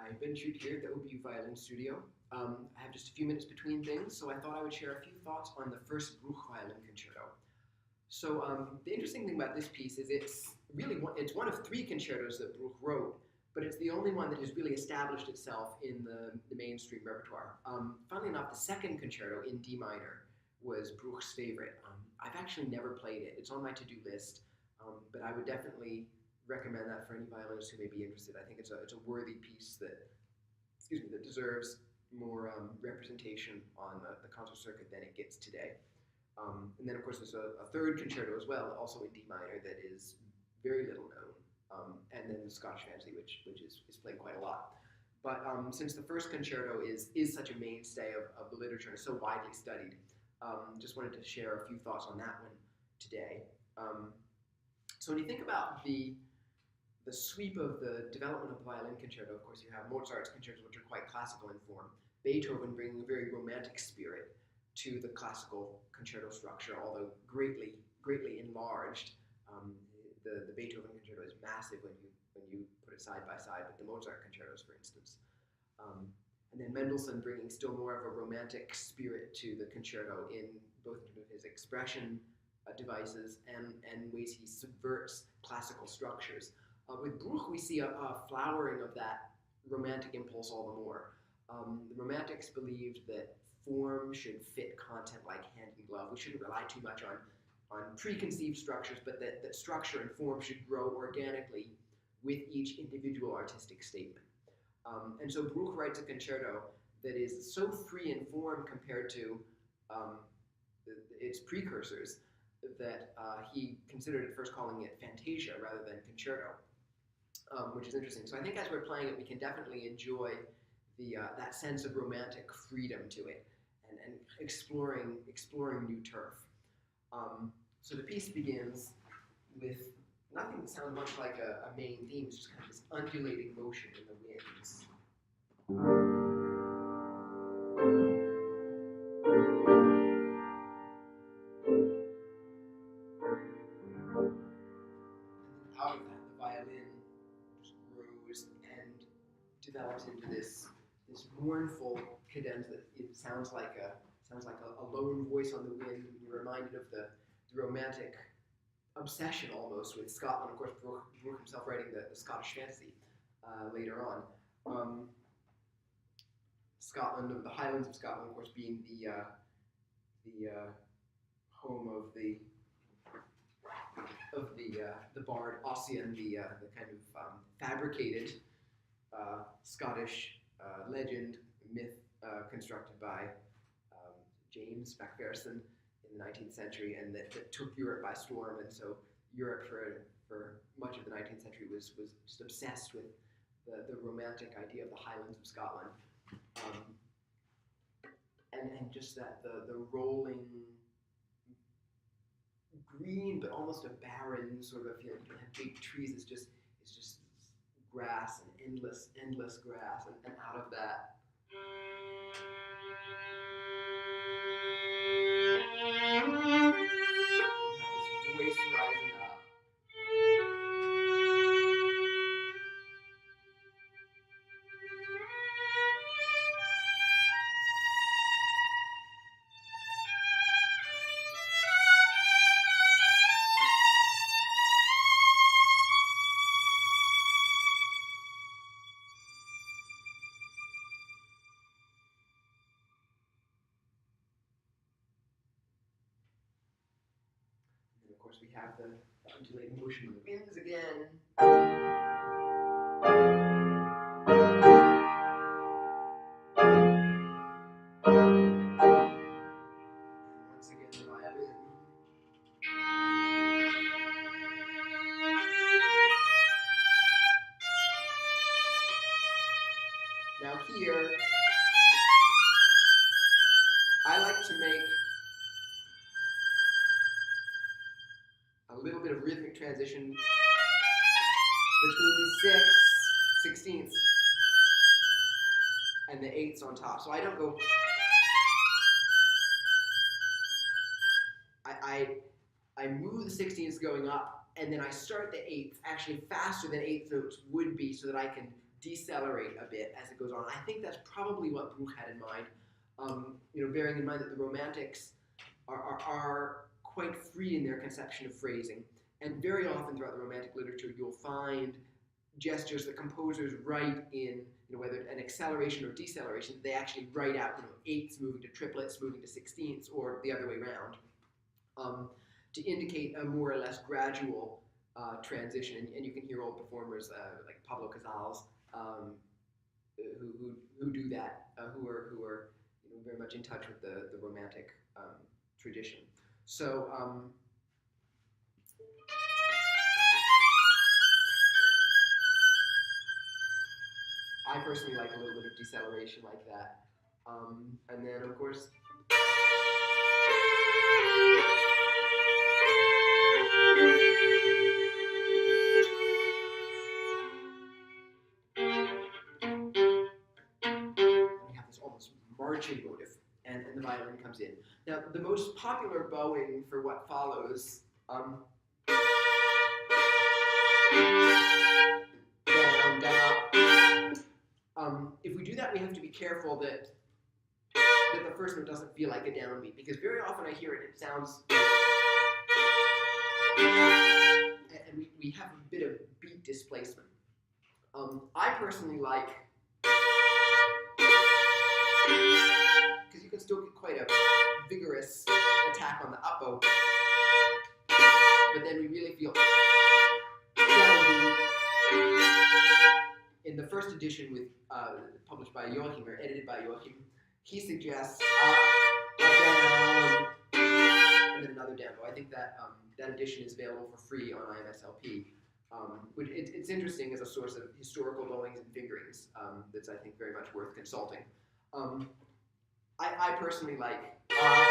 Hi, Ben Shute here at the OBU Violin Studio. I have just a few minutes between things, so I thought I would share a few thoughts on the first Bruch Violin Concerto. So the interesting thing about this piece is it's one of three concertos that Bruch wrote, but it's the only one that has really established itself in the mainstream repertoire. Funnily enough, the second concerto in D minor was Bruch's favorite. I've actually never played it. It's on my to-do list, but I would definitely recommend that for any violinists who may be interested. I think it's a worthy piece that deserves more representation on the concert circuit than it gets today. And then, of course, there's a third concerto as well, also in D minor, that is very little known. And then the Scottish Fantasy, which is played quite a lot. But since the first concerto is such a mainstay of the literature and is so widely studied, just wanted to share a few thoughts on that one today. So when you think about the sweep of the development of the violin concerto, of course, you have Mozart's concertos, which are quite classical in form. Beethoven bringing a very romantic spirit to the classical concerto structure, although greatly enlarged. The Beethoven concerto is massive when you put it side by side with the Mozart concertos, for instance. And then Mendelssohn bringing still more of a romantic spirit to the concerto in both his expression devices and ways he subverts classical structures. With Bruch, we see a flowering of that romantic impulse all the more. The Romantics believed that form should fit content like hand in glove. We shouldn't rely too much on preconceived structures, but that structure and form should grow organically with each individual artistic statement. And so Bruch writes a concerto that is so free in form compared to its precursors that he considered at first calling it fantasia rather than concerto. Which is interesting. So I think as we're playing it, we can definitely enjoy that sense of romantic freedom to it and exploring new turf. So the piece begins with nothing that sounds much like a main theme. It's just kind of this undulating motion in the winds. And then out of that, the violin grows and develops into this mournful cadence that it sounds like a lone voice on the wind. You're reminded of the romantic obsession almost with Scotland. Of course, Bruch himself writing the Scottish Fantasy later on. Scotland, the Highlands of Scotland, of course, being the home of the bard Ossian, the kind of fabricated Scottish legend, myth constructed by James Macpherson in the 19th century, and that took Europe by storm. And so Europe for much of the 19th century was just obsessed with the romantic idea of the Highlands of Scotland, and just that the rolling green but almost a barren sort of feeling. You don't have big trees. It's just grass and endless grass, and out of that. Voice rising up. And of course, we have the undulating motion of the winds again. And once again, the violin. Now here, I like to make a little bit of rhythmic transition between the sixteenths and the eighths on top. So I don't go. I move the sixteenths going up, and then I start the eighths actually faster than eighth notes would be, so that I can decelerate a bit as it goes on. I think that's probably what Bruch had in mind. Bearing in mind that the Romantics are quite free in their conception of phrasing, and very often throughout the Romantic literature, you'll find gestures that composers write in, whether an acceleration or deceleration, they actually write out, eighths moving to triplets, moving to sixteenths, or the other way around, to indicate a more or less gradual transition. And you can hear old performers like Pablo Casals who do that, who are very much in touch with the Romantic tradition. So. I personally like a little bit of deceleration like that. And then, of course, we have this almost marching motive, and the violin comes in. Now, the most popular bowing for what follows, down, down. If we do that, we have to be careful that the first note doesn't feel like a downbeat, because very often I hear it, it sounds, and we have a bit of beat displacement. I personally like, because you can still get quite a vigorous attack on the up bow, but then we really feel downbeat. In the first edition published by Joachim, or edited by Joachim, he suggests up, down, and then another down bow. I think that that edition is available for free on IMSLP. It's interesting as a source of historical bowings and fingerings that's, I think, very much worth consulting. I personally like down,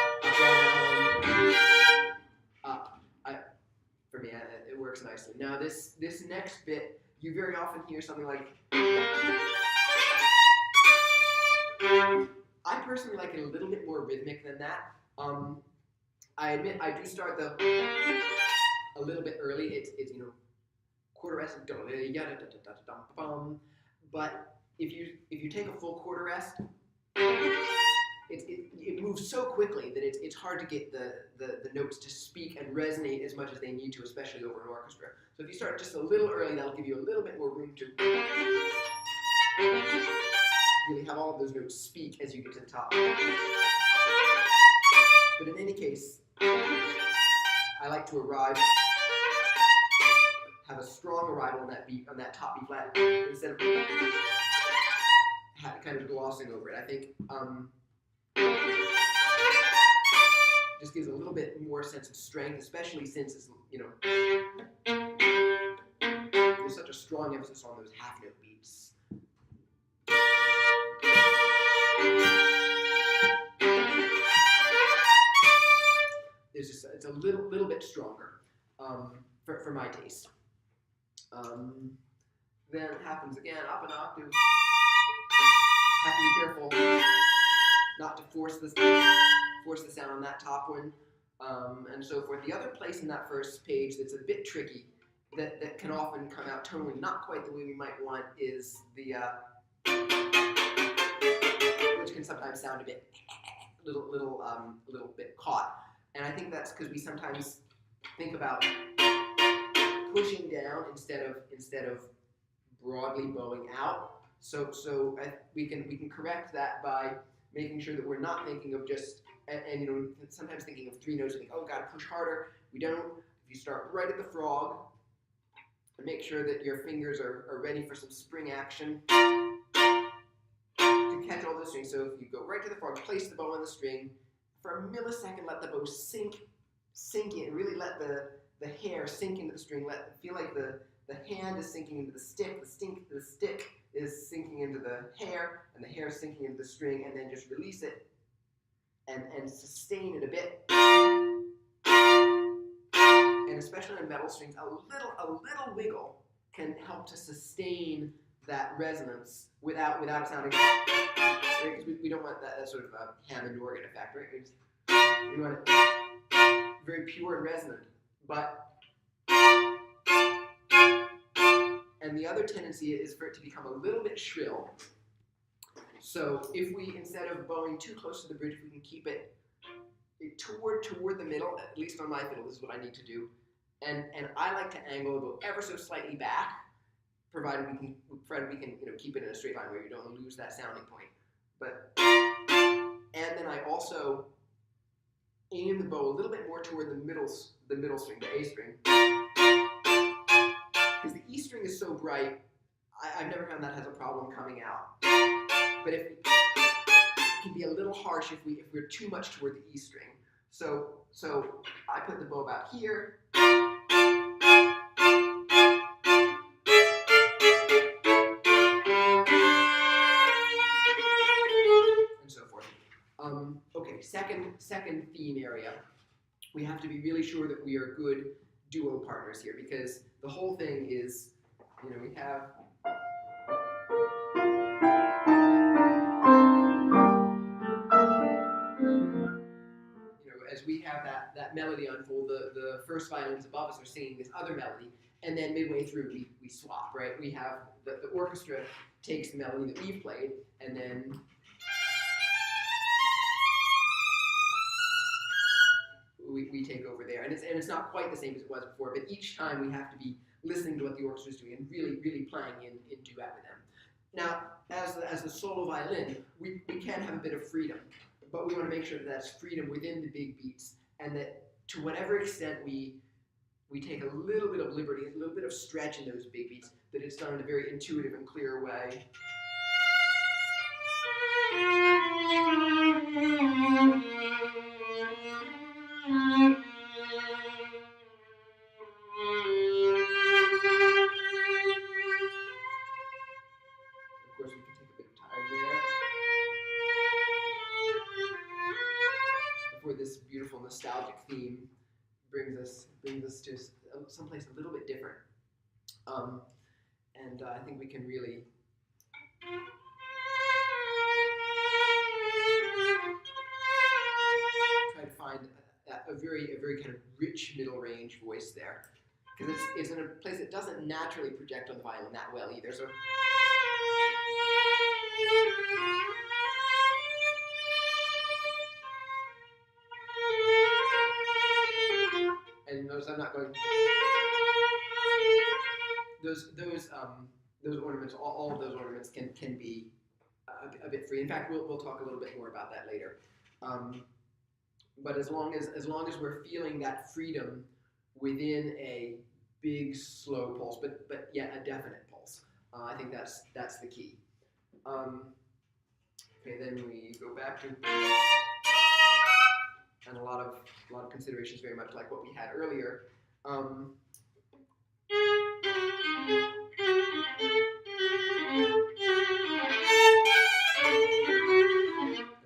up. For me, it works nicely. Now, this next bit, you very often hear something like. I personally like it a little bit more rhythmic than that. I admit I do start a little bit early. It's quarter rest, but if you take a full quarter rest, it moves so quickly that it's hard to get the notes to speak and resonate as much as they need to, especially over an orchestra. So if you start just a little early, that'll give you a little bit more room to really have all of those notes speak as you get to the top. But in any case, I like to have a strong arrival on that beat, on that top B flat, instead of kind of glossing over it. I think just gives a little bit more sense of strength, especially since it's, there's such a strong emphasis on those half note beats. It's a little bit stronger for my taste. Then it happens again, up an octave. Have to be careful not to force the sound on that top one, and so forth. The other place in that first page that's a bit tricky, that can often come out tonally not quite the way we might want, is the which can sometimes sound a bit little bit caught. And I think that's because we sometimes think about pushing down instead of broadly bowing out. So we can correct that by making sure that we're not thinking of just and sometimes thinking of three notes and think, oh, gotta push harder. We don't. If you start right at the frog, and make sure that your fingers are ready for some spring action to catch all the strings. So if you go right to the frog, place the bow on the string. For a millisecond, let the bow sink in. Really let the hair sink into the string. Feel like the hand is sinking into the stick. The stick is sinking into the hair, and the hair is sinking into the string. And then just release it and sustain it a bit. And especially on metal strings, a little wiggle can help to sustain that resonance without it sounding. Right? Because we don't want that sort of Hammond organ effect, right? We want it very pure and resonant, but and And the other tendency is for it to become a little bit shrill. So if we, instead of bowing too close to the bridge, we can keep it toward the middle, at least on my fiddle, this is what I need to do. And I like to angle the bow ever so slightly back, provided we can keep it in a straight line where you don't lose that sounding point. And then I also aim the bow a little bit more toward the middle string, the A string. Because the E string is so bright, I've never found that has a problem coming out. But it can be a little harsh if we're too much toward the E string. So I put the bow about here. And so forth. Okay, second theme area. We have to be really sure that we are good duo partners here, because the whole thing is, we have as we have that melody unfold, the first violins above us are singing this other melody, and then midway through we swap, right? We have the orchestra takes the melody that we've played, and then we take over there, and it's not quite the same as it was before, but each time we have to be listening to what the orchestra is doing and really playing in duet with them. Now, as the solo violin, we can have a bit of freedom, but we want to make sure that that's freedom within the big beats, and that to whatever extent we take a little bit of liberty, a little bit of stretch in those big beats, that it's done in a very intuitive and clear way. Of course, we can take a bit of time there before this beautiful nostalgic theme brings us to someplace a little bit different. And I think we can really try to find a very kind of rich middle range voice there, because it's in a place that doesn't naturally project on the violin that well either. So. And notice I'm not going. Those ornaments, all of those ornaments can be a bit free. In fact, we'll talk a little bit more about that later. But as long as we're feeling that freedom within a big slow pulse, but yet a definite pulse, I think that's the key. Okay, then we go back to. And a lot of considerations, very much like what we had earlier. And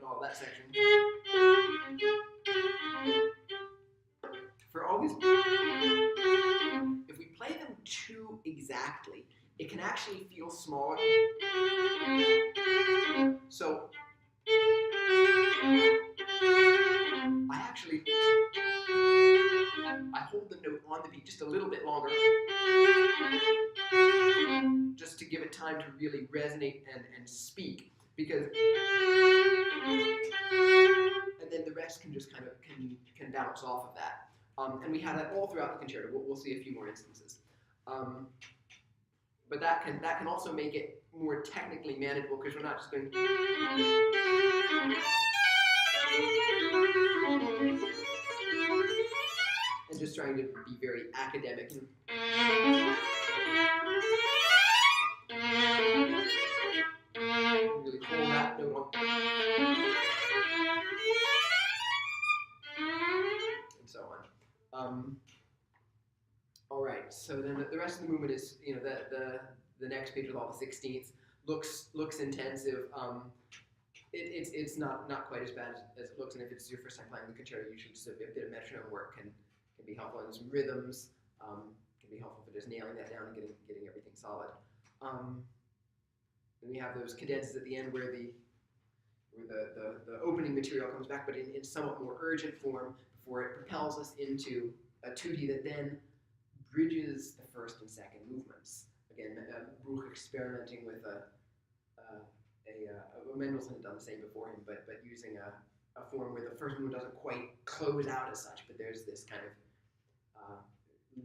all that section. For all these, if we play them too exactly, it can actually feel smaller. So I hold the note on the beat just a little bit longer, just to give it time to really resonate and speak, because, and then the rest can just kind of can bounce off of that. And we have that all throughout the concerto. We'll see a few more instances. But that can also make it more technically manageable, because we're not just going. And just trying to be very academic. Really hold that note on. And so on. All right, so then the rest of the movement is, the next page with all the 16ths looks intensive. It's not quite as bad as it looks, and if it's your first time playing the concerto, usually just a bit of metronome work can be helpful, and some rhythms can be helpful for just nailing that down and getting everything solid. Then we have those cadences at the end where the opening material comes back, but in somewhat more urgent form, before it propels us into a tutti that then bridges the first and second movements again, Bruch experimenting with Mendelssohn had done the same before him, but using a form where the first movement doesn't quite close out as such, but there's this kind of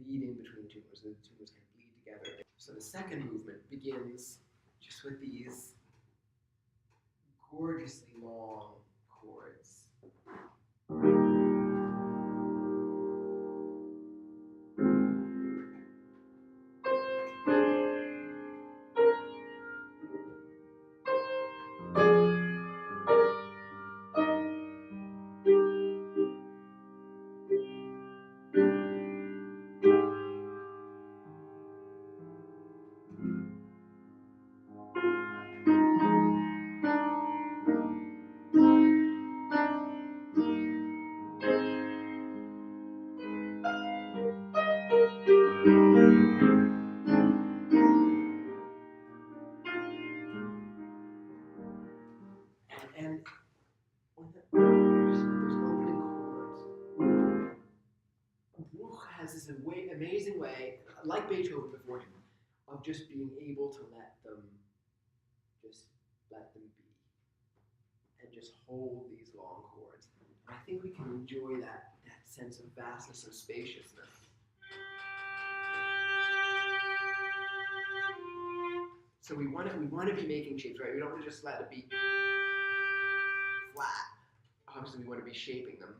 lead in between the two movements, and the two movements kind of bleed together. So the second movement begins just with these gorgeously long chords. And those opening chords, Bruch has this amazing way, like Beethoven before him, of just being able to let them be, and just hold these long chords. And I think we can enjoy that sense of vastness and spaciousness. So we want to be making shapes, right? We don't want to just let it be flat. Obviously, we want to be shaping them.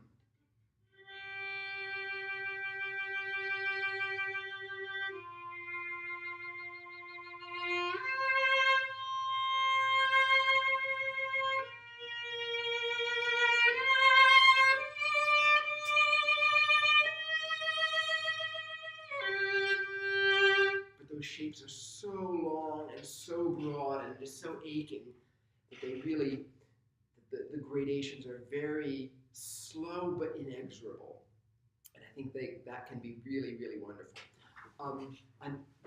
Shapes are so long and so broad and just so aching that they really, the gradations are very slow but inexorable. And I think that can be really, really wonderful.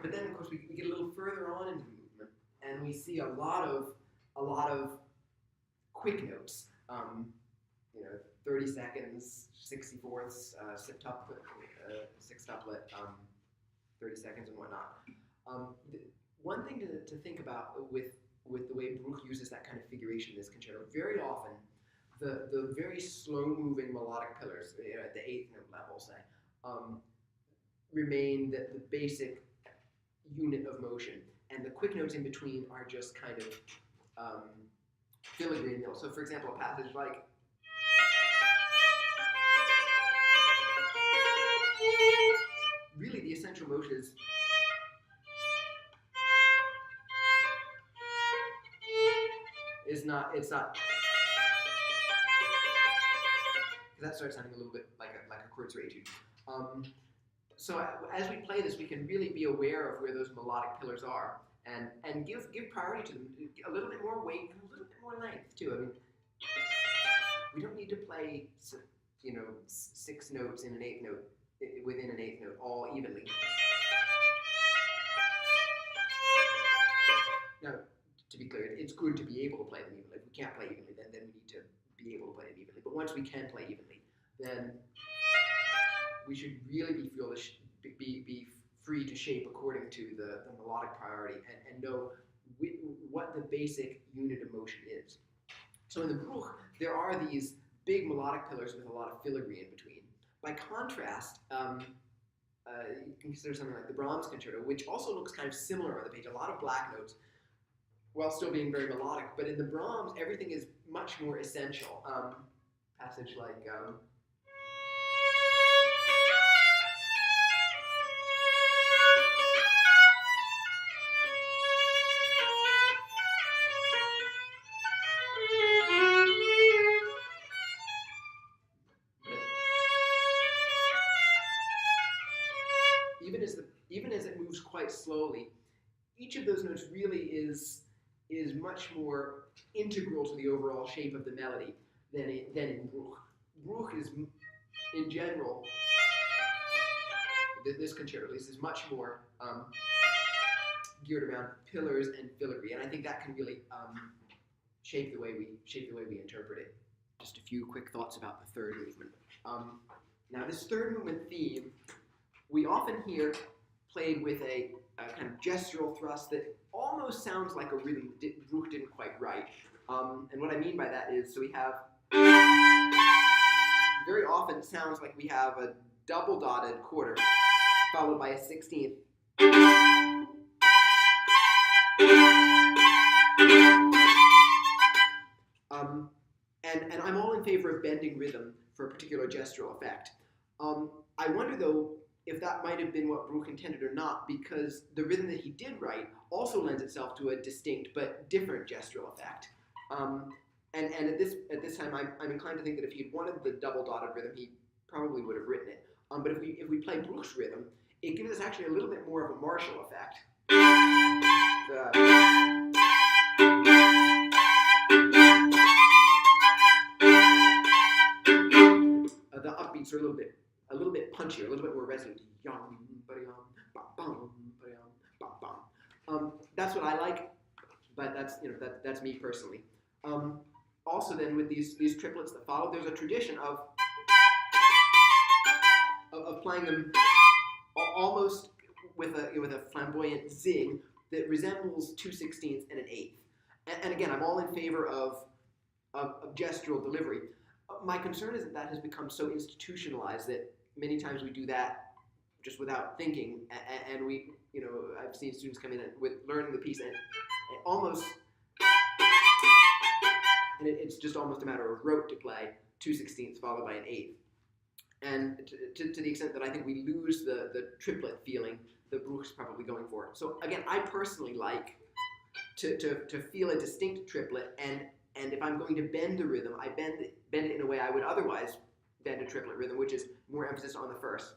But then, of course, we get a little further on into the movement, and we see a lot of quick notes. 30 seconds, 64ths, sextuplet, 30 seconds and whatnot. One thing to think about with the way Bruch uses that kind of figuration in this concerto, very often the very slow-moving melodic pillars, at the 8th note level, say, remain the basic unit of motion, and the quick notes in between are just kind of filigree nil. So, for example, a passage like really the essential motion is it's not, that starts sounding a little bit like a Kreutzer etude. So as we play this, we can really be aware of where those melodic pillars are, and give priority to them, a little bit more weight and a little bit more length too. I mean, we don't need to play 6 notes in an 8th note within an 8th note all evenly. Now, to be clear, it's good to be able to play them evenly. If we can't play evenly, then we need to be able to play them evenly. But once we can play evenly, then we should really be free to shape according to the melodic priority and know what the basic unit of motion is. So in the Bruch, there are these big melodic pillars with a lot of filigree in between. By contrast, you can consider something like the Brahms Concerto, which also looks kind of similar on the page, a lot of black notes, while still being very melodic. But in the Brahms, everything is much more essential. Passage like even as it moves quite slowly, each of those notes really is much more integral to the overall shape of the melody than in Bruch. Bruch is, in general, this concerto at least, is much more geared around pillars and filigree, and I think that can really shape the way we interpret it. Just a few quick thoughts about the third movement. Now, this third movement theme, we often hear played with a kind of gestural thrust that almost sounds like a rhythm that Bruch didn't quite write. And what I mean by that is, so we have, very often it sounds like we have a double dotted quarter followed by a 16th. And I'm all in favor of bending rhythm for a particular gestural effect. I wonder, though, if that might have been what Bruch intended or not, because the rhythm that he did write also lends itself to a distinct but different gestural effect. And at this time, I'm inclined to think that if he'd wanted the double dotted rhythm, he probably would have written it. But if we play Bruch's rhythm, it gives us actually a little bit more of a martial effect. The upbeats are a little bit punchier, a little bit more resonant. That's what I like, but that's me personally. Also, then with these triplets that follow, there's a tradition of playing them almost with a flamboyant zing that resembles 2/16 and an eighth. And again, I'm all in favor of gestural delivery. My concern is that has become so institutionalized that many times we do that just without thinking, and we, I've seen students come in with learning the piece and almost, and it's just almost a matter of rote to play 2/16 followed by an eighth. And to the extent that I think we lose the triplet feeling that Bruch's probably going for. So again, I personally like to feel a distinct triplet, and if I'm going to bend the rhythm, I bend it in a way I would otherwise bend a triplet rhythm, which is more emphasis on the first.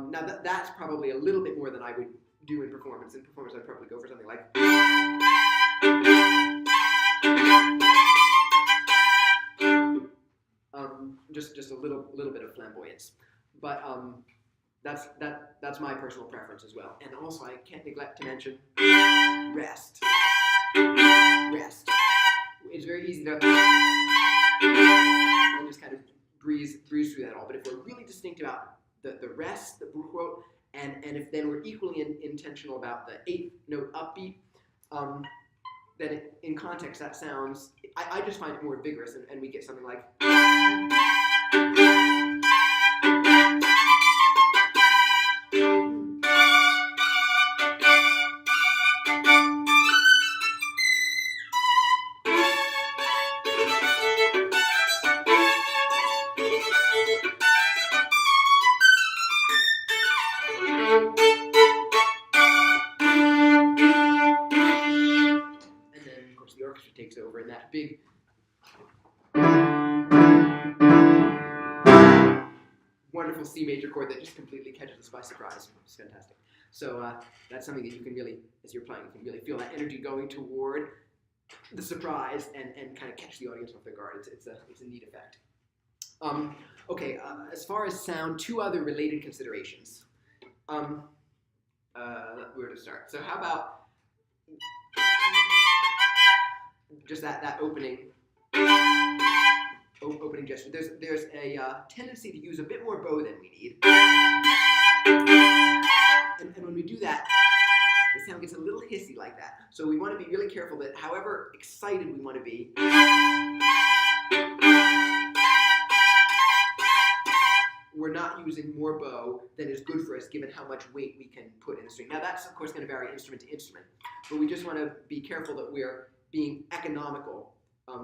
Now that's probably a little bit more than I would do in performance. In performance, I'd probably go for something like. Just a little bit of flamboyance, but that's my personal preference as well. And also, I can't neglect to mention rest. Rest. It's very easy to and just kind of breeze through that all. But if we're really distinct about the rest that Bruch wrote, and if then we're equally intentional about the eighth note upbeat, then in context that sounds, I just find it more vigorous, and we get something like. Takes over in that big wonderful C major chord that just completely catches us by surprise. It's fantastic. So that's something that you can really, as you're playing, you can really feel that energy going toward the surprise and kind of catch the audience off their guard. It's a neat effect. Okay, as far as sound, two other related considerations. Where to start? So how about just that opening gesture. There's a tendency to use a bit more bow than we need, and when we do that, the sound gets a little hissy like that. So we want to be really careful that however excited we want to be, we're not using more bow than is good for us given how much weight we can put in the string. Now that's of course going to vary instrument to instrument, but we just want to be careful that we're being economical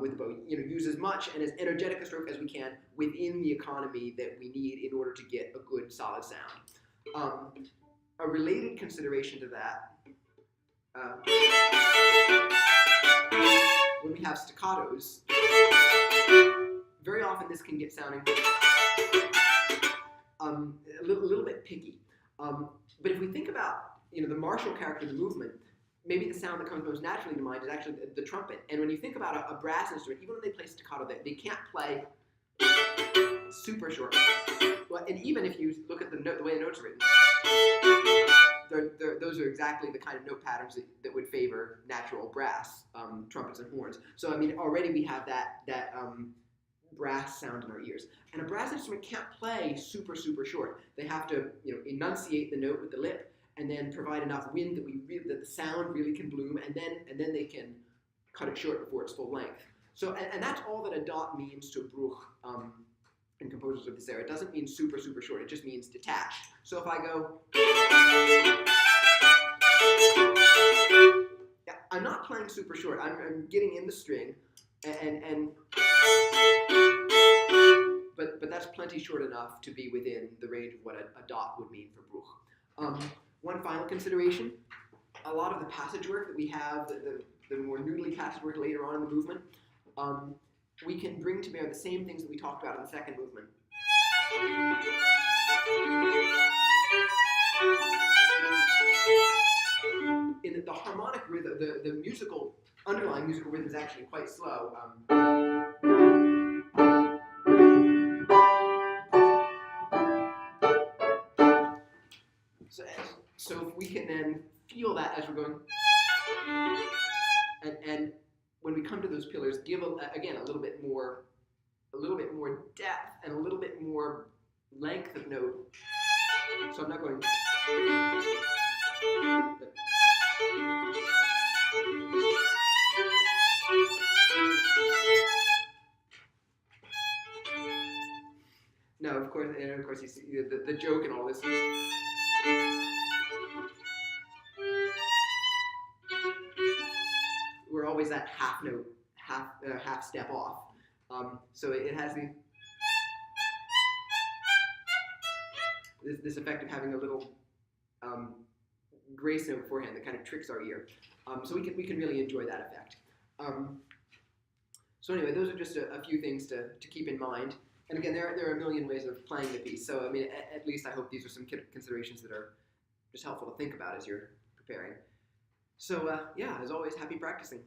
with the bow. Use as much and as energetic a stroke as we can within the economy that we need in order to get a good solid sound. A related consideration to that, when we have staccatos, very often this can get sounding a little bit picky. But if we think about the martial character of the movement, maybe the sound that comes most naturally to mind is actually the trumpet. And when you think about a brass instrument, even when they play staccato, they can't play super short. Well, and even if you look at the way the notes are written, those are exactly the kind of note patterns that would favor natural brass trumpets and horns. So I mean, already we have that brass sound in our ears. And a brass instrument can't play super, super short. They have to, enunciate the note with the lip and then provide enough wind that the sound really can bloom, and then they can cut it short before it's full length. So, and that's all that a dot means to a Bruch in composers of this era. It doesn't mean super, super short. It just means detached. So if I go, I'm not playing super short. I'm getting in the string, but that's plenty short enough to be within the range of what a dot would mean for Bruch. One final consideration: a lot of the passage work that we have, the more noodly passage work later on in the movement, we can bring to bear the same things that we talked about in the second movement. In the harmonic rhythm, the underlying musical rhythm is actually quite slow. So if we can then feel that as we're going, and when we come to those pillars, give again a little bit more depth and a little bit more length of note. So I'm not going. No, of course, and of course you see the joke in all this. We're always that half note, half step off. So it has this effect of having a little grace note beforehand that kind of tricks our ear. So we can really enjoy that effect. So anyway, those are just a few things to keep in mind. And again, there are a million ways of playing the piece. So I mean, at least I hope these are some considerations that are just helpful to think about as you're preparing. So yeah, as always, happy practicing.